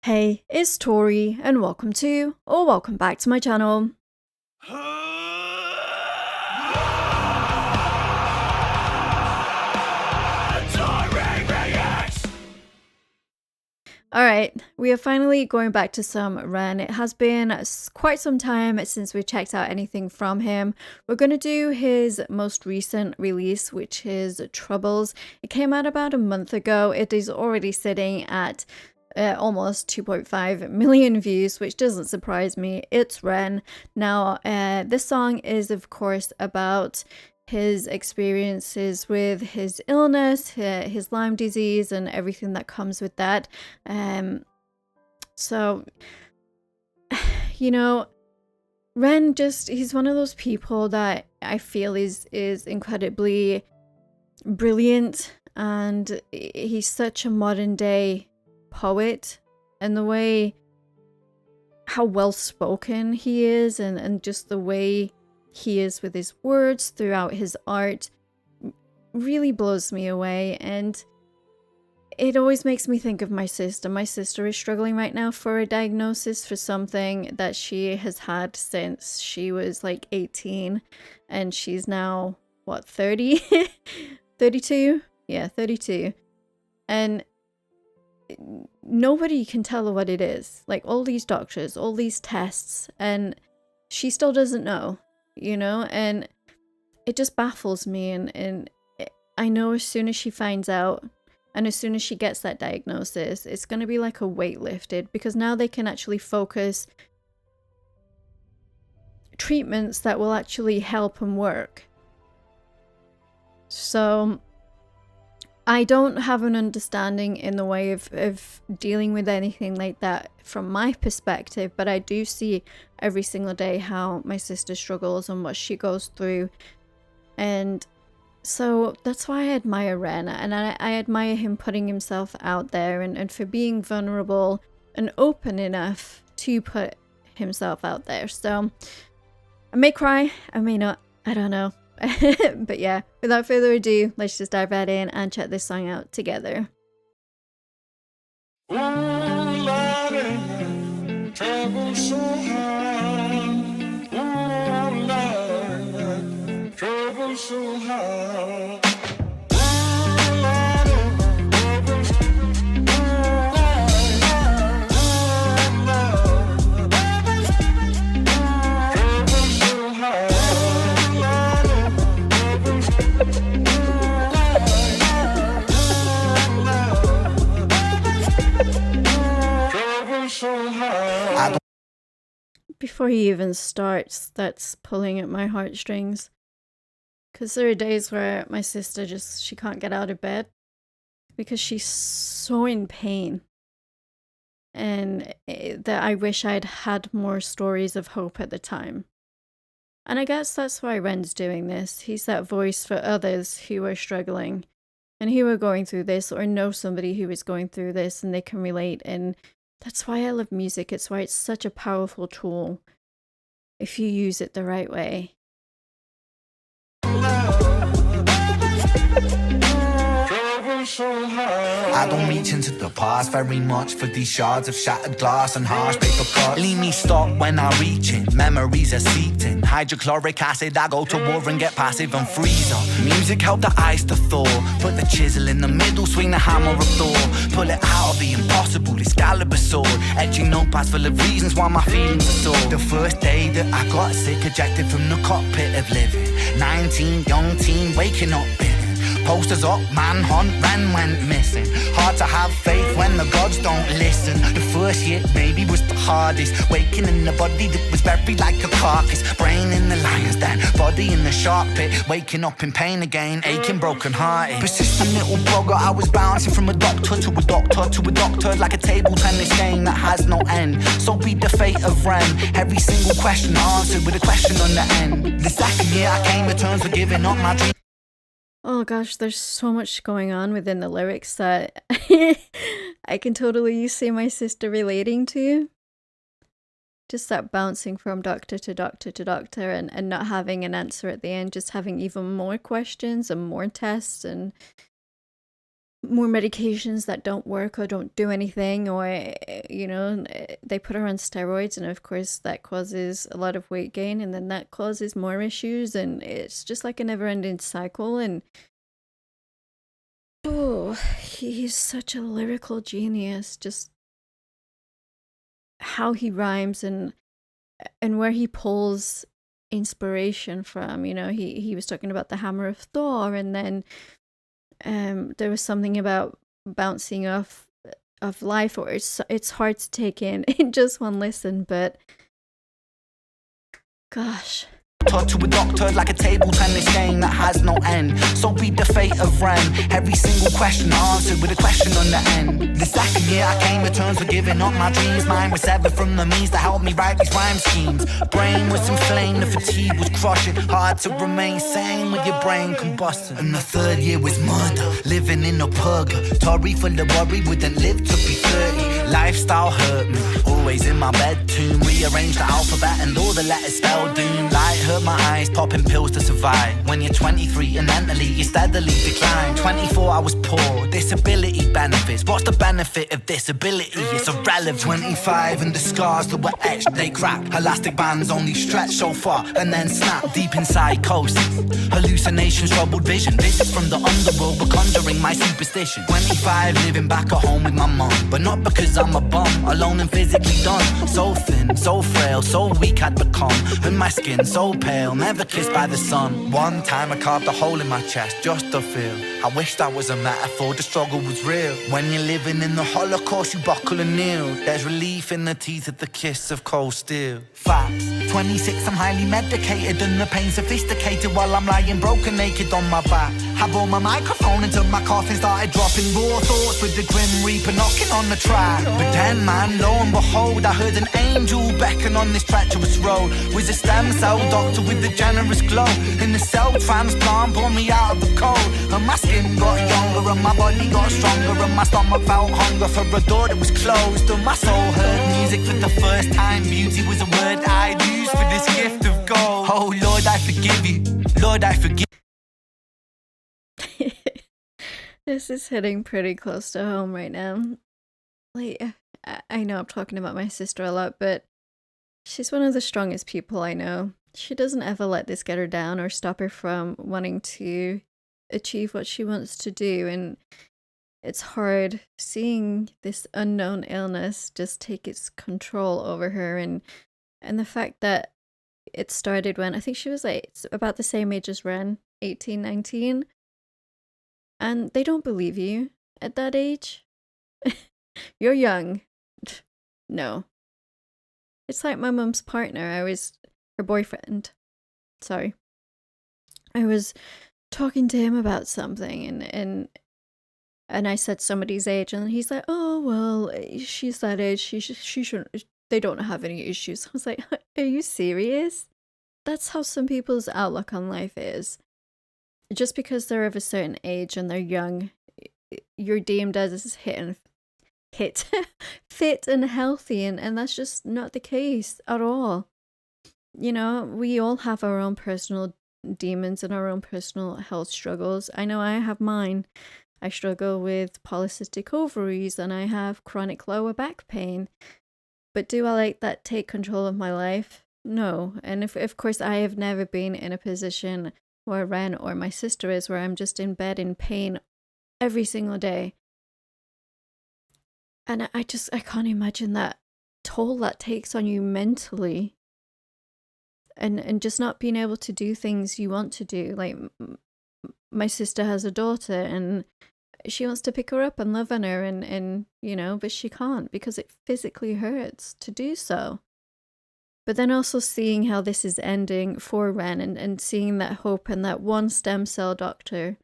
Hey, it's Tori, and welcome to, or welcome back to my channel. Alright, we are finally going back to some REN. It has been quite some time since we checked out anything from him. We're going to do his most recent release, which is Troubles. It came out about a month ago. It is already sitting at almost 2.5 million views, which doesn't surprise me. It's REN. Now, this song is, of course, about his experiences with his illness, his Lyme disease, and everything that comes with that. So, you know, REN he's one of those people that I feel is incredibly brilliant, and he's such a modern day poet, and the way how well spoken he is, and just the way he is with his words throughout his art really blows me away. And it always makes me think of my sister. My sister is struggling right now for a diagnosis for something that she has had since she was like 18, and she's now what, 30? 32? Yeah, 32. And nobody can tell her what it is. Like, all these doctors, all these tests, and she still doesn't know, you know? And it just baffles me. And I know as soon as she finds out, and as soon as she gets that diagnosis, it's going to be like a weight lifted, because now they can actually focus treatments that will actually help and work. So I don't have an understanding in the way of dealing with anything like that from my perspective, but I do see every single day how my sister struggles and what she goes through. And so that's why I admire REN, and I admire him putting himself out there, and for being vulnerable and open enough to put himself out there. So I may cry, I may not, I don't know. But yeah, without further ado, let's just dive right in and check this song out together. Ooh, Lordy, trouble so hard. Ooh, Lordy, trouble so hard. Before he even starts, that's pulling at my heartstrings. Because there are days where my sister she can't get out of bed because she's so in pain. And that I wish I'd had more stories of hope at the time. And I guess that's why REN's doing this. He's that voice for others who are struggling and who are going through this, or know somebody who is going through this and they can relate. And that's why I love music. It's why it's such a powerful tool if you use it the right way. I don't reach into the past very much for these shards of shattered glass and harsh paper cuts. Leave me stop when I reach in, memories are seeped in. Hydrochloric acid, I go to war and get passive and freeze up. Music help the ice to thaw. Put the chisel in the middle, swing the hammer of Thor. Pull it out of the impossible, Excalibur sword. Etching notepads full of reasons why my feelings are sore. The first day that I got sick, ejected from the cockpit of living. 19, young teen, waking up bitten. Posters up, manhunt, REN went missing. Hard to have faith when the gods don't listen. The first year maybe was the hardest. Waking in the body that was buried like a carcass. Brain in the lion's den, body in the shark pit. Waking up in pain again, aching, broken hearted. Persistent little blogger, I was bouncing from a doctor to a doctor to a doctor, like a table tennis game that has no end. So be the fate of REN. Every single question answered with a question on the end. The second year I came to terms with giving up my dream. Oh gosh, there's so much going on within the lyrics that I can totally see my sister relating to. Just that bouncing from doctor to doctor to doctor, and not having an answer at the end, just having even more questions and more tests. And more medications that don't work or don't do anything, or they put her on steroids, and of course that causes a lot of weight gain, and then that causes more issues, and it's just like a never-ending cycle. And he's such a lyrical genius, just how he rhymes and where he pulls inspiration from. He was talking about the hammer of Thor, and then there was something about bouncing off of life, or it's hard to take in just one listen, but gosh. Taught to a doctor like a table tennis game that has no end. So be the fate of REN. Every single question answered with a question on the end. The second year I came to terms with giving up my dreams. Mine was severed from the means that helped me write these rhyme schemes. Brain was inflamed, the fatigue was crushing. Hard to remain sane with your brain combusting. And the third year was murder, living in a purgatory full of worry. Wouldn't live to be 30. Lifestyle hurt me, always in my bed tomb. Rearranged the alphabet and all the letters spelled doom. Light hurt my eyes, popping pills to survive. When you're 23 and mentally you steadily decline. 24 I was poor, disability benefits. What's the benefit of disability? It's irrelevant. 25 and the scars that were etched, they crack. Elastic bands only stretch so far and then snap. Deep in psychosis, hallucinations, troubled vision. Visits from the underworld were conjuring my superstition. 25 living back at home with my mum, but not because I'm a bum, alone and physically done. So thin, so frail, so weak I'd become. And my skin so pale, never kissed by the sun. One time I carved a hole in my chest just to feel. I wish that was a metaphor, the struggle was real. When you're living in the Holocaust you buckle and kneel. There's relief in the teeth of the kiss of cold steel. Facts, 26 I'm highly medicated and the pain sophisticated. While I'm lying broken naked on my back, I brought my microphone until my coffin started dropping. Raw thoughts with the grim reaper knocking on the track. But then man, lo and behold, I heard an angel beckon on this treacherous road. Was a stem cell doctor with a generous glow. In the cell transplant pulled me out of the cold. And my skin got younger and my body got stronger. And my stomach felt hunger for a door that was closed. And my soul heard music for the first time. Beauty was a word I'd use for this gift of gold. Oh Lord, I forgive you. Lord, I forgive. This is hitting pretty close to home right now. Like, I know I'm talking about my sister a lot, but she's one of the strongest people I know. She doesn't ever let this get her down or stop her from wanting to achieve what she wants to do. And it's hard seeing this unknown illness just take its control over her. And the fact that it started when I think she was like about the same age as REN, 18, 19. And they don't believe you at that age. You're young. No. It's like my mum's partner. Her boyfriend. Sorry. I was talking to him about something and I said somebody's age and he's like, oh, well, she's that age. She shouldn't, they don't have any issues. I was like, are you serious? That's how some people's outlook on life is. Just because they're of a certain age and they're young, you're deemed as fit and healthy, and that's just not the case at all. We all have our own personal demons and our own personal health struggles. I know I have mine. I struggle with polycystic ovaries and I have chronic lower back pain. But do I let that take control of my life? No. And if of course I have never been in a position where REN or my sister is, where I'm just in bed in pain every single day. And I can't imagine that toll that takes on you mentally. And just not being able to do things you want to do. Like, my sister has a daughter and she wants to pick her up and love on her and but she can't because it physically hurts to do so. But then also seeing how this is ending for REN and seeing that hope and that one stem cell doctor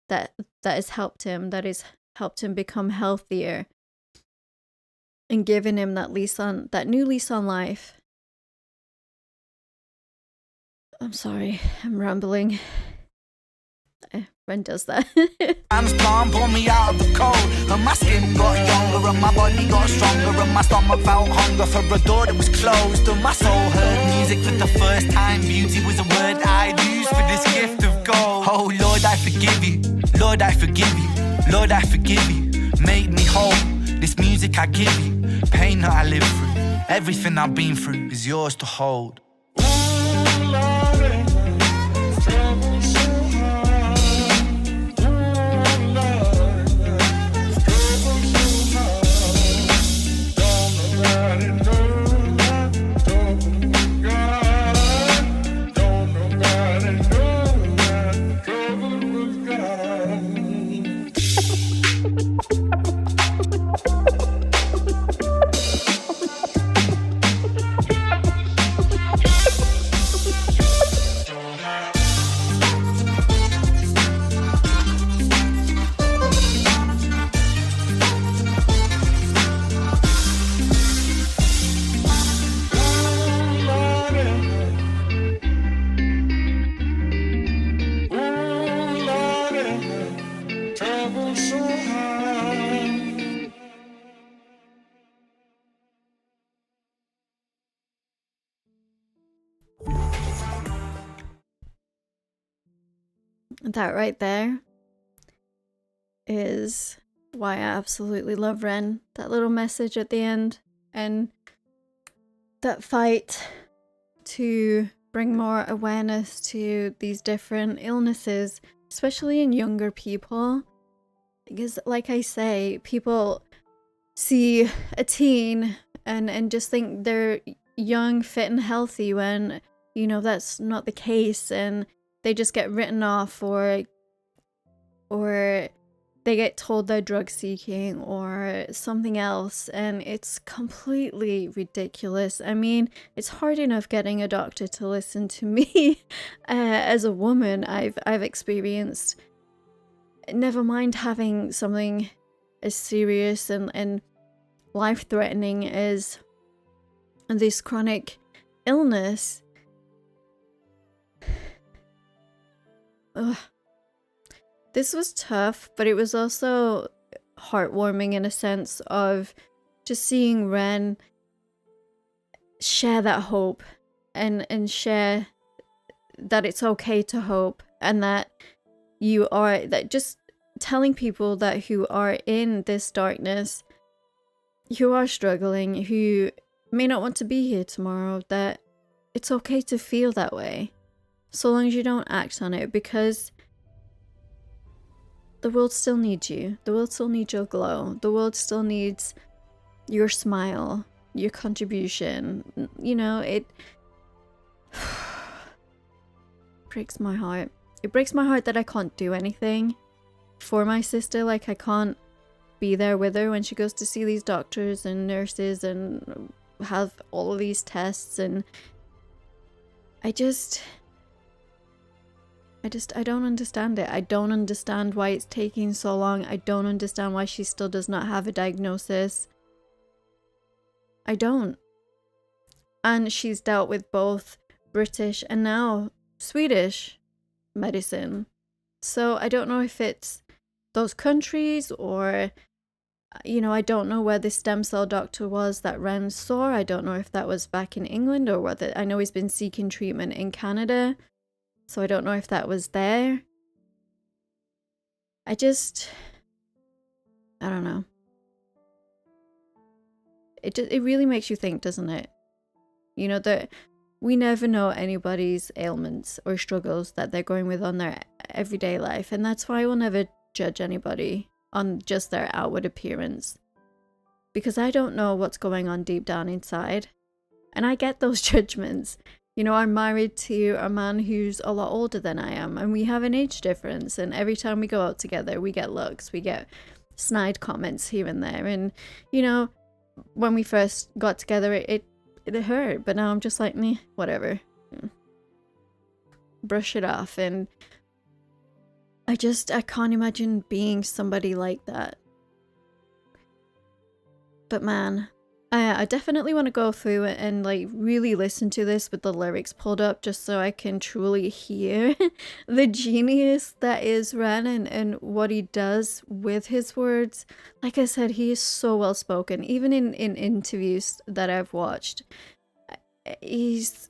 that has helped him become healthier and giving him that new lease on life. I'm sorry, I'm rambling. REN does that. Transplant pulled me out of the cold. And my skin got younger and my body got stronger. And my stomach felt hunger for a door that was closed. And my soul heard music for the first time. Beauty was a word I'd use for this gift of gold. Oh Lord, I forgive you. Lord, I forgive you. Lord, I forgive you. Make me whole. This music I give you, pain that I live through, everything I've been through is yours to hold. That right there is why I absolutely love Ren. That little message at the end and that fight to bring more awareness to these different illnesses, especially in younger people. Because like I say, people see a teen and just think they're young, fit and healthy when, you know, that's not the case, and they just get written off or they get told they're drug seeking or something else, and it's completely ridiculous. I mean, it's hard enough getting a doctor to listen to me as a woman. I've experienced, never mind having something as serious and life-threatening as this chronic illness. Ugh. This was tough, but it was also heartwarming in a sense of just seeing Ren share that hope and share that it's okay to hope, and that just telling people that who are in this darkness, who are struggling, who may not want to be here tomorrow, that it's okay to feel that way, so long as you don't act on it, because the world still needs you. The world still needs your glow. The world still needs your smile, your contribution. You know, it breaks my heart. It breaks my heart that I can't do anything for my sister. Like, I can't be there with her when she goes to see these doctors and nurses and have all of these tests, and I don't understand it. I don't understand why it's taking so long. I don't understand why she still does not have a diagnosis. I don't. And she's dealt with both British and now Swedish medicine. So I don't know if it's those countries or, you know, I don't know where the stem cell doctor was that Ren saw. I don't know if that was back in England or whether, I know he's been seeking treatment in Canada. So I don't know if that was there. I don't know. It really makes you think, doesn't it? You know, that we never know anybody's ailments or struggles that they're going with on their everyday life. And that's why I will never judge anybody on just their outward appearance. Because I don't know what's going on deep down inside. And I get those judgments. You know, I'm married to a man who's a lot older than I am, and we have an age difference, and every time we go out together, we get looks, we get snide comments here and there, and, you know, when we first got together, it hurt, but now I'm just like, meh, whatever. Brush it off, and I can't imagine being somebody like that. But man, I definitely want to go through it and like really listen to this with the lyrics pulled up, just so I can truly hear the genius that is Ren and what he does with his words. Like I said, he is so well spoken. Even in interviews that I've watched, he's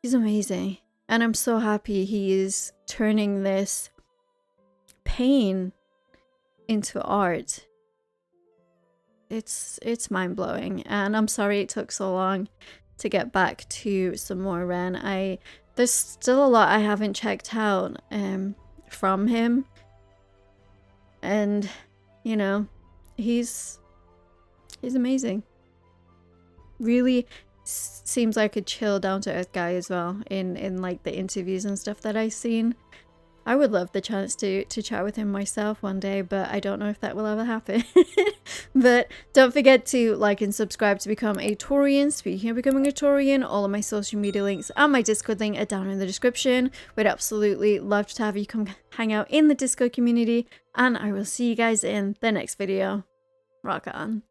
amazing. And I'm so happy he is turning this pain into art. It's mind-blowing, and I'm sorry it took so long to get back to some more REN. There's still a lot I haven't checked out from him, and you know, he's amazing. Really seems like a chill, down-to-earth guy as well in like the interviews and stuff that I've seen. I would love the chance to chat with him myself one day, but I don't know if that will ever happen. But don't forget to like and subscribe to become a Taurian. Speaking of becoming a Taurian, all of my social media links and my Discord link are down in the description. We'd absolutely love to have you come hang out in the Discord community, and I will see you guys in the next video. Rock on.